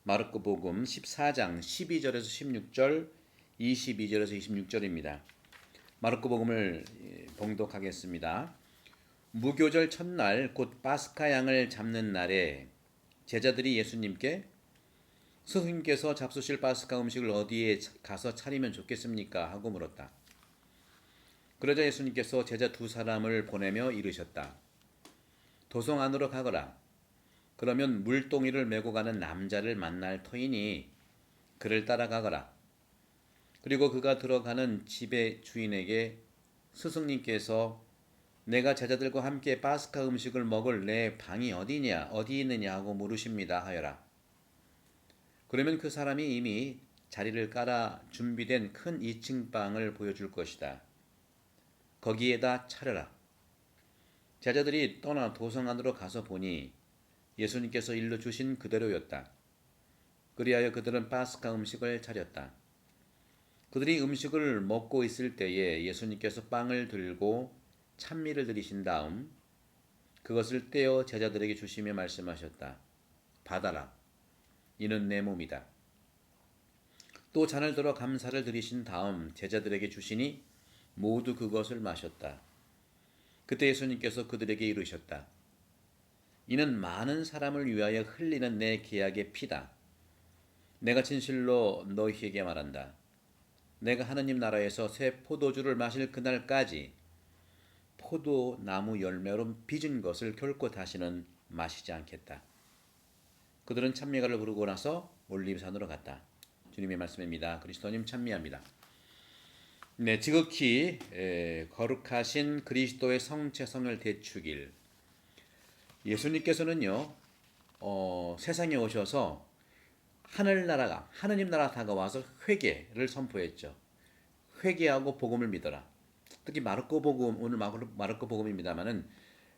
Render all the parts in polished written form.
마르코복음 14장 12절에서 16절, 22절에서 26절입니다. 마르코복음을 봉독하겠습니다. 무교절 첫날 곧 파스카 양을 잡는 날에 제자들이 예수님께 스승님께서 잡수실 파스카 음식을 어디에 가서 차리면 좋겠습니까? 하고 물었다. 그러자 예수님께서 제자 두 사람을 보내며 이르셨다. 도성 안으로 가거라. 그러면 물동이를 메고 가는 남자를 만날 터이니 그를 따라가거라. 그리고 그가 들어가는 집의 주인에게 스승님께서 내가 제자들과 함께 파스카 음식을 먹을 내 방이 어디 있느냐 하고 물으십니다 하여라. 그러면 그 사람이 이미 자리를 깔아 준비된 큰 2층 방을 보여줄 것이다. 거기에다 차려라. 제자들이 떠나 도성 안으로 가서 보니 예수님께서 일러 주신 그대로였다. 그리하여 그들은 파스카 음식을 차렸다. 그들이 음식을 먹고 있을 때에 예수님께서 빵을 들고 찬미를 드리신 다음 그것을 떼어 제자들에게 주시며 말씀하셨다. 받아라. 이는 내 몸이다. 또 잔을 들어 감사를 드리신 다음 제자들에게 주시니 모두 그것을 마셨다. 그때 예수님께서 그들에게 이르셨다. 이는 많은 사람을 위하여 흘리는 내 계약의 피다. 내가 진실로 너희에게 말한다. 내가 하느님 나라에서 새 포도주를 마실 그날까지 포도나무 열매로 빚은 것을 결코 다시는 마시지 않겠다. 그들은 찬미가를 부르고 나서 올리브산으로 갔다. 주님의 말씀입니다. 그리스도님 찬미합니다. 네, 지극히 거룩하신 그리스도의 성체성을 되추길. 예수님께서는요, 세상에 오셔서 하늘나라가 하느님 나라 다가와서 회개를 선포했죠. 회개하고 복음을 믿어라. 특히 마르코 복음, 오늘 마르코 복음입니다만은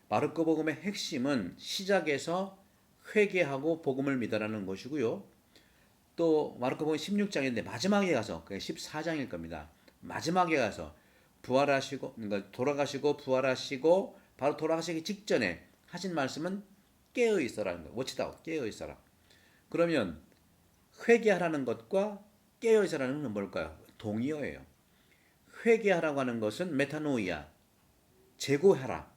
마르코 복음의 핵심은 시작에서 회개하고 복음을 믿어라는 것이고요. 또 마르코 복음 16장인데 마지막에 가서 그게 14장일 겁니다. 마지막에 가서 부활하시고 그러니까 돌아가시고 부활하시고 바로 돌아가시기 직전에 하신 말씀은 깨어 있어라는 거예요. 워치다웃 깨어 있어라. 그러면 회개하라는 것과 깨어 있어라는 건 뭘까요? 동의어예요. 회개하라고 하는 것은 메타노이아, 재고하라.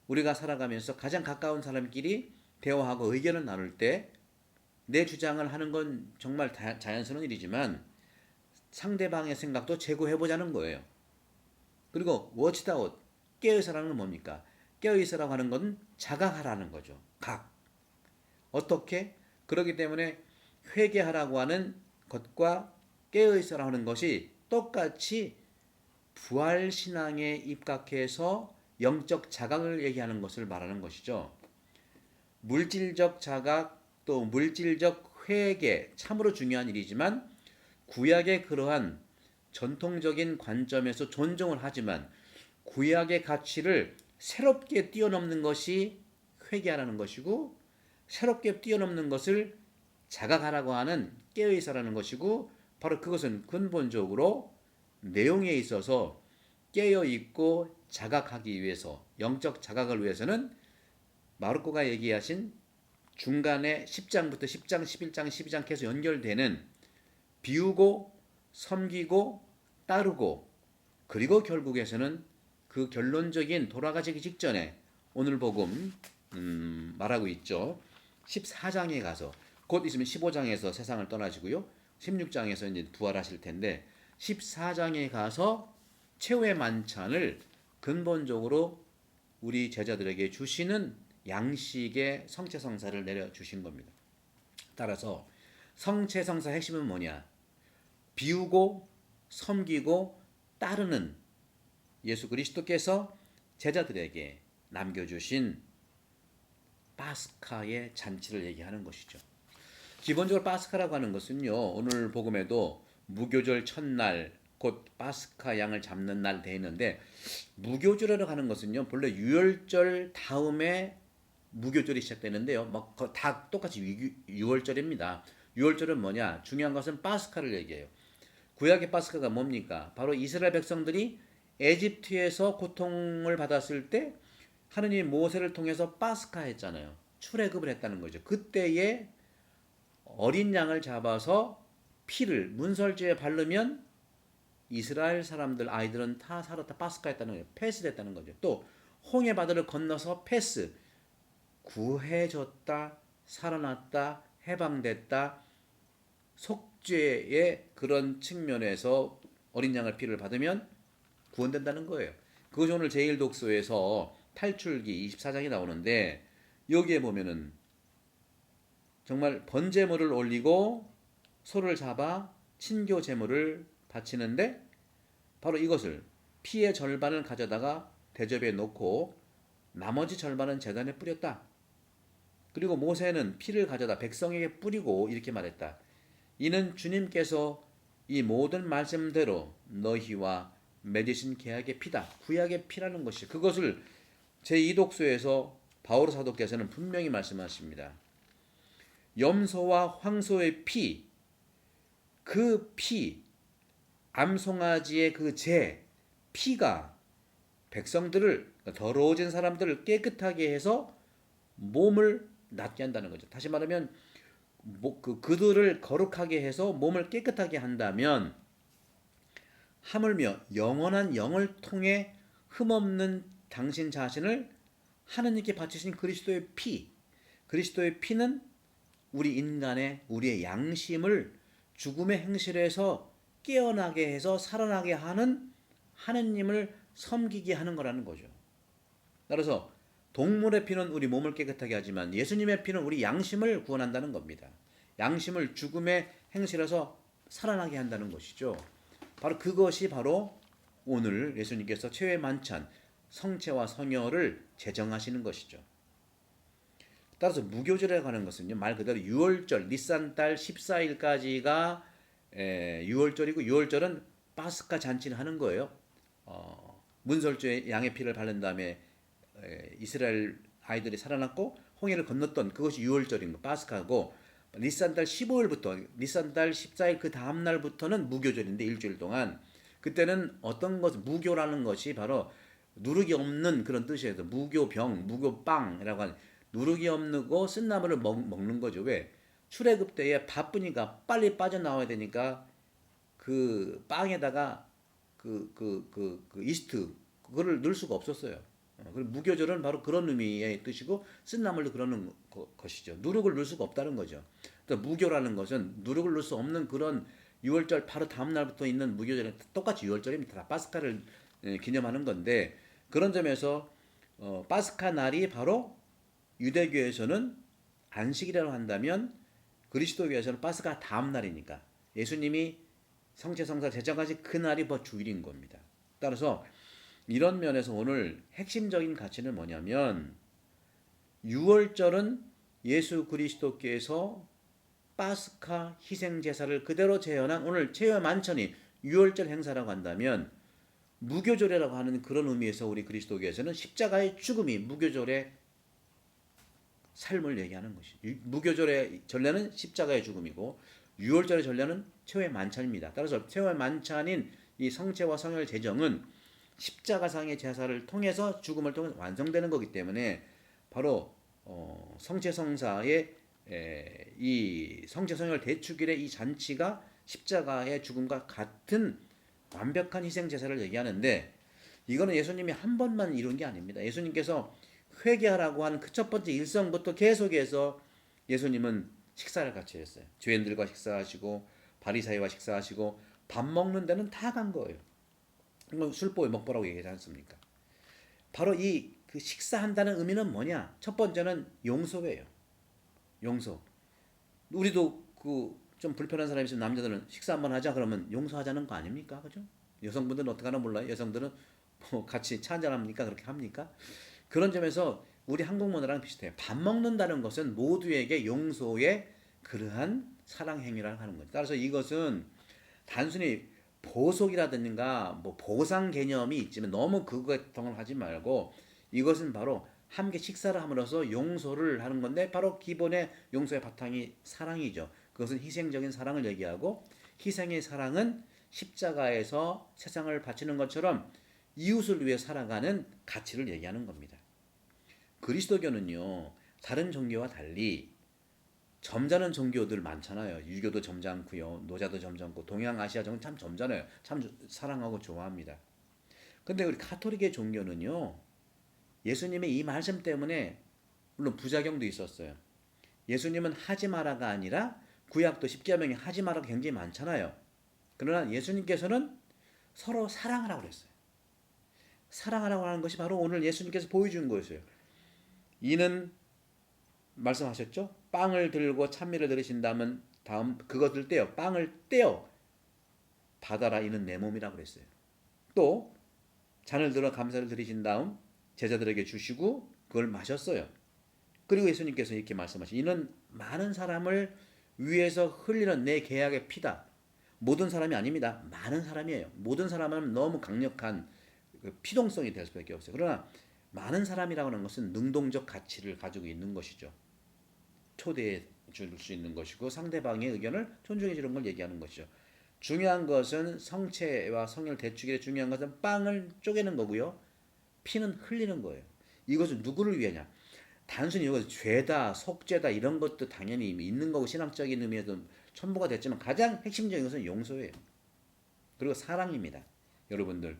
우리가 살아가면서 가장 가까운 사람끼리 대화하고 의견을 나눌 때 내 주장을 하는 건 정말 자연스러운 일이지만 상대방의 생각도 재고해보자는 거예요. 그리고 워치다웃, 깨어있어라는 건 뭡니까? 깨어있어라고 하는 건 자각하라는 거죠. 어떻게? 그렇기 때문에 회개하라고 하는 것과 깨어있어라고 하는 것이 똑같이 부활신앙에 입각해서 영적 자각을 얘기하는 것을 말하는 것이죠. 물질적 자각 또 물질적 회개 참으로 중요한 일이지만 구약의 그러한 전통적인 관점에서 존중을 하지만 구약의 가치를 새롭게 뛰어넘는 것이 회개하라는 것이고 새롭게 뛰어넘는 것을 자각하라고 하는 깨어있어라는 것이고 바로 그것은 근본적으로 내용에 있어서 깨어있고 자각하기 위해서 영적 자각을 위해서는 마르코가 얘기하신 중간에 10장부터 10장, 11장, 12장 계속 연결되는 비우고 섬기고 따르고 그리고 결국에서는 그 결론적인 돌아가시기 직전에 오늘 복음 말하고 있죠. 14장에 가서 곧 있으면 15장에서 세상을 떠나시고요. 16장에서 이제 부활하실 텐데 14장에 가서 최후의 만찬을 근본적으로 우리 제자들에게 주시는 양식의 성체성사를 내려주신 겁니다. 따라서 성체성사 핵심은 뭐냐? 비우고 섬기고 따르는 예수 그리스도께서 제자들에게 남겨주신 파스카의 잔치를 얘기하는 것이죠. 기본적으로 파스카라고 하는 것은요. 오늘 복음에도 무교절 첫날 곧 파스카 양을 잡는 날 돼 있는데 무교절이라고 하는 것은요. 본래 유월절 다음에 무교절이 시작되는데요. 다 똑같이 유월절입니다. 유월절은 뭐냐? 중요한 것은 파스카를 얘기해요. 구약의 파스카가 뭡니까? 바로 이스라엘 백성들이 에집트에서 고통을 받았을 때 하느님이 모세를 통해서 파스카 했잖아요. 출애굽을 했다는 거죠. 그때에 어린 양을 잡아서 피를 문설주에 바르면 이스라엘 사람들 아이들은 다 살았다 파스카했다는 거예요. 패스됐다는 거죠. 또 홍해 바다를 건너서 패스 구해졌다 살아났다 해방됐다 속죄의 그런 측면에서 어린 양의 피를 받으면 구원된다는 거예요. 그것이 오늘 제1독서에서 탈출기 24장이 나오는데 여기에 보면은 정말 번제물을 올리고 소를 잡아 친교 제물을 바치는데 바로 이것을 피의 절반을 가져다가 대접에 놓고 나머지 절반은 제단에 뿌렸다. 그리고 모세는 피를 가져다 백성에게 뿌리고 이렇게 말했다. 이는 주님께서 이 모든 말씀대로 너희와 맺으신 계약의 피다. 구약의 피라는 것이 그것을 제2독서에서 바오로 사도께서는 분명히 말씀하십니다. 염소와 황소의 피, 그 피, 암송아지의 그 피가 백성들을 더러워진 사람들을 깨끗하게 해서 몸을 낫게 한다는 거죠. 다시 말하면 그들을 거룩하게 해서 몸을 깨끗하게 한다면 하물며 영원한 영을 통해 흠없는 당신 자신을 하느님께 바치신 그리스도의 피는 우리 인간의 우리의 양심을 죽음의 행실에서 깨어나게 해서 살아나게 하는 하느님을 섬기게 하는 거라는 거죠. 따라서 동물의 피는 우리 몸을 깨끗하게 하지만 예수님의 피는 우리 양심을 구원한다는 겁니다. 양심을 죽음의 행실에서 살아나게 한다는 것이죠. 바로 그것이 바로 오늘 예수님께서 최후의 만찬 성체와 성혈을 제정하시는 것이죠. 따라서 무교절에 관한 것은요, 말 그대로 유월절 니산달 14일까지가 6월절이고 6월절은 파스카 잔치를 하는 거예요. 문설주에 양의 피를 바른 다음에 이스라엘 아이들이 살아났고 홍해를 건넜던 그것이 6월절인 거 파스카고 니산달 15일부터 니산달 14일 그 다음 날부터는 무교절인데 일주일 동안 그때는 어떤 것 무교라는 것이 바로 누룩이 없는 그런 뜻이에요. 무교병, 무교빵이라고 하는 누룩이 없는 거 쓴나물을 먹는 거죠. 왜? 출애굽 때에 바쁘니까 빨리 빠져나와야 되니까 그 빵에다가 그 이스트 그거를 넣을 수가 없었어요. 그리고 무교절은 바로 그런 의미의 뜻이고 쓴나물도 그러는 것이죠. 누룩을 넣을 수가 없다는 거죠. 또 무교라는 것은 누룩을 넣을 수 없는 그런 6월절 바로 다음 날부터 있는 무교절은 똑같이 6월절입니다. 다 파스카를 기념하는 건데 그런 점에서 파스카 날이 바로 유대교에서는 안식이라고 한다면 그리스도교에서는 파스카 다음 날이니까 예수님이 성체성사 제정하신 그 날이 주일인 겁니다. 따라서 이런 면에서 오늘 핵심적인 가치는 뭐냐면 6월절은 예수 그리스도께서 파스카 희생제사를 그대로 재현한 오늘 최후의 만찬이 6월절 행사라고 한다면 무교절이라고 하는 그런 의미에서 우리 그리스도교에서는 십자가의 죽음이 무교절의 삶을 얘기하는 것이 무교절의 전례는 십자가의 죽음이고 6월절의 전례는 최후의 만찬입니다. 따라서 최후의 만찬인 이 성체와 성혈 제정은 십자가상의 제사를 통해서 죽음을 통해서 완성되는 거기 때문에 바로 성체성사의 이 성체성혈 대축일의 이 잔치가 십자가의 죽음과 같은 완벽한 희생 제사를 얘기하는데 이거는 예수님이 한 번만 이룬 게 아닙니다. 예수님께서 회개하라고 하는 그 첫 번째 일성부터 계속해서 예수님은 식사를 같이 했어요. 죄인들과 식사하시고 바리사이와 식사하시고 밥 먹는 데는 다 간 거예요. 술보에 먹보라고 얘기하지 않습니까? 바로 그 식사한다는 의미는 뭐냐? 첫 번째는 용서예요. 용서. 우리도 좀 불편한 사람이 있으면 남자들은 식사 한번 하자 그러면 용서하자는 거 아닙니까? 그죠? 여성분들은 어떻게 하나 몰라요. 여성들은 뭐 같이 차 한잔 합니까? 그렇게 합니까? 그런 점에서 우리 한국 문화랑 비슷해요. 밥 먹는다는 것은 모두에게 용서의 그러한 사랑 행위를 하는 거죠. 따라서 이것은 단순히 보속이라든가 뭐 보상 개념이 있지만 너무 그거에 동원하지 말고 이것은 바로 함께 식사를 함으로써 용서를 하는 건데 바로 기본의 용서의 바탕이 사랑이죠. 그것은 희생적인 사랑을 얘기하고 희생의 사랑은 십자가에서 세상을 바치는 것처럼 이웃을 위해 살아가는 가치를 얘기하는 겁니다. 그리스도교는요 다른 종교와 달리 점잖은 종교들 많잖아요. 유교도 점잖고요. 노자도 점잖고 동양아시아 종교 참 점잖아요. 참 사랑하고 좋아합니다. 근데 우리 가톨릭의 종교는요. 예수님의 이 말씀 때문에 물론 부작용도 있었어요. 예수님은 하지 마라가 아니라 구약도 십계명에 하지 마라가 굉장히 많잖아요. 그러나 예수님께서는 서로 사랑하라고 그랬어요. 사랑하라고 하는 것이 바로 오늘 예수님께서 보여준 거였어요. 이는 말씀하셨죠? 빵을 들고 찬미를 들으신다면 다음 그것을 떼어 빵을 떼어 받아라 이는 내 몸이라고 그랬어요. 또 잔을 들어 감사를 드리신 다음 제자들에게 주시고 그걸 마셨어요. 그리고 예수님께서 이렇게 말씀하신 이는 많은 사람을 위해서 흘리는 내 계약의 피다. 모든 사람이 아닙니다. 많은 사람이에요. 모든 사람은 너무 강력한 피동성이 될 수밖에 없어요. 그러나 많은 사람이라고 하는 것은 능동적 가치를 가지고 있는 것이죠. 초대해 줄 수 있는 것이고 상대방의 의견을 존중해 주는 걸 얘기하는 것이죠. 중요한 것은 성체와 성혈 대축일에 중요한 것은 빵을 쪼개는 거고요. 피는 흘리는 거예요. 이것은 누구를 위하냐? 단순히 이것은 죄다, 속죄다 이런 것도 당연히 있는 거고 신앙적인 의미에서 첨부가 됐지만 가장 핵심적인 것은 용서예요. 그리고 사랑입니다. 여러분들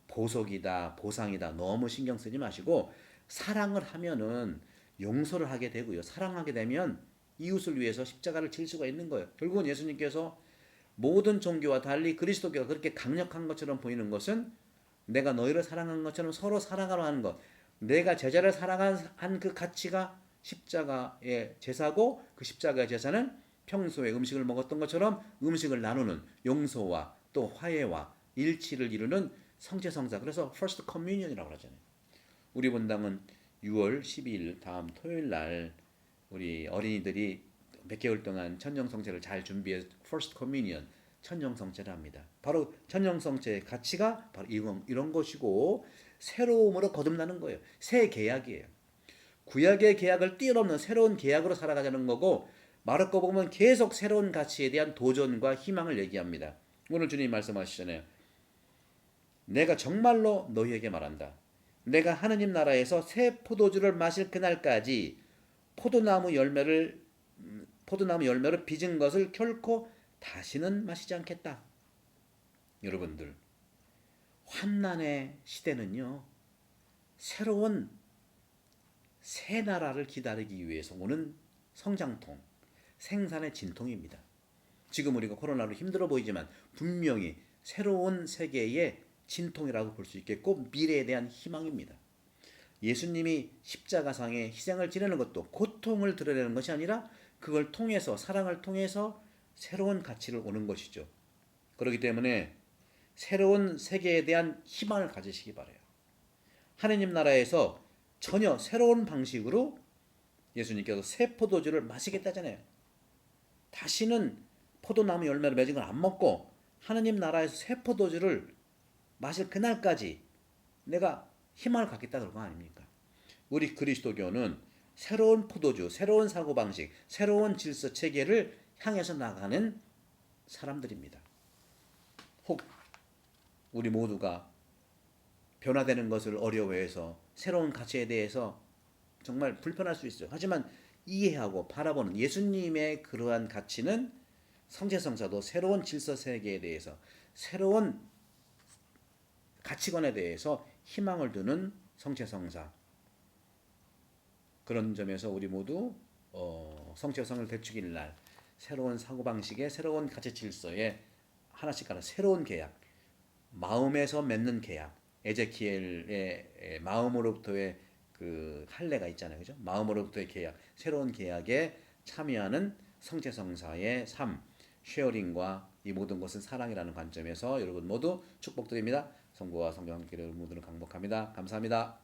보석이다, 보상이다 너무 신경 쓰지 마시고 사랑을 하면은 용서를 하게 되고요. 사랑하게 되면 이웃을 위해서 십자가를 질 수가 있는 거예요. 결국은 예수님께서 모든 종교와 달리 그리스도교가 그렇게 강력한 것처럼 보이는 것은 내가 너희를 사랑한 것처럼 서로 사랑하려 하는 것. 내가 제자를 사랑한 그 가치가 십자가의 제사고 그 십자가의 제사는 평소에 음식을 먹었던 것처럼 음식을 나누는 용서와 또 화해와 일치를 이루는 성제성사. 그래서 First Communion이라고 하잖아요. 우리 본당은 6월 12일 다음 토요일 날 우리 어린이들이 몇 개월 동안 천정성체를 잘 준비해서 First Communion 천정성체를 합니다. 바로 천정성체의 가치가 바로 이런 것이고 새로움으로 거듭나는 거예요. 새 계약이에요. 구약의 계약을 뛰어넘는 새로운 계약으로 살아가자는 거고 마르코 보면 계속 새로운 가치에 대한 도전과 희망을 얘기합니다. 오늘 주님 말씀하시잖아요. 내가 정말로 너희에게 말한다. 내가 하느님 나라에서 새 포도주를 마실 그날까지 포도나무 열매를 빚은 것을 결코 다시는 마시지 않겠다. 여러분들 환난의 시대는요. 새로운 새 나라를 기다리기 위해서 오는 성장통, 생산의 진통입니다. 지금 우리가 코로나로 힘들어 보이지만 분명히 새로운 세계의 진통이라고 볼 수 있겠고 미래에 대한 희망입니다. 예수님이 십자가상의 희생을 지내는 것도 고통을 드러내는 것이 아니라 그걸 통해서 사랑을 통해서 새로운 가치를 오는 것이죠. 그렇기 때문에 새로운 세계에 대한 희망을 가지시기 바라요. 하느님 나라에서 전혀 새로운 방식으로 예수님께서 새 포도주를 마시겠다잖아요. 다시는 포도나무 열매를 맺은 걸 안 먹고 하느님 나라에서 새 포도주를 마실 그날까지 내가 희망을 갖겠다 그런 거 아닙니까? 우리 그리스도교는 새로운 포도주, 새로운 사고방식, 새로운 질서 체계를 향해서 나가는 사람들입니다. 혹 우리 모두가 변화되는 것을 어려워해서 새로운 가치에 대해서 정말 불편할 수 있어요. 하지만 이해하고 바라보는 예수님의 그러한 가치는 성제성사도 새로운 질서 세계에 대해서 새로운 가치관에 대해서 희망을 두는 성제성사. 그런 점에서 우리 모두 성제성을 되찾길 날 새로운 사고방식의 새로운 가치 질서에 하나씩 하나 새로운 계약, 마음에서 맺는 계약, 에제키엘의 마음으로부터의 그 할례가 있잖아요, 그죠? 마음으로부터의 계약, 새로운 계약에 참여하는 성제성사의 삶, 쉐어링과 이 모든 것은 사랑이라는 관점에서 여러분 모두 축복드립니다. 성부와 성령 함께 여러분 모두를 강복합니다. 감사합니다.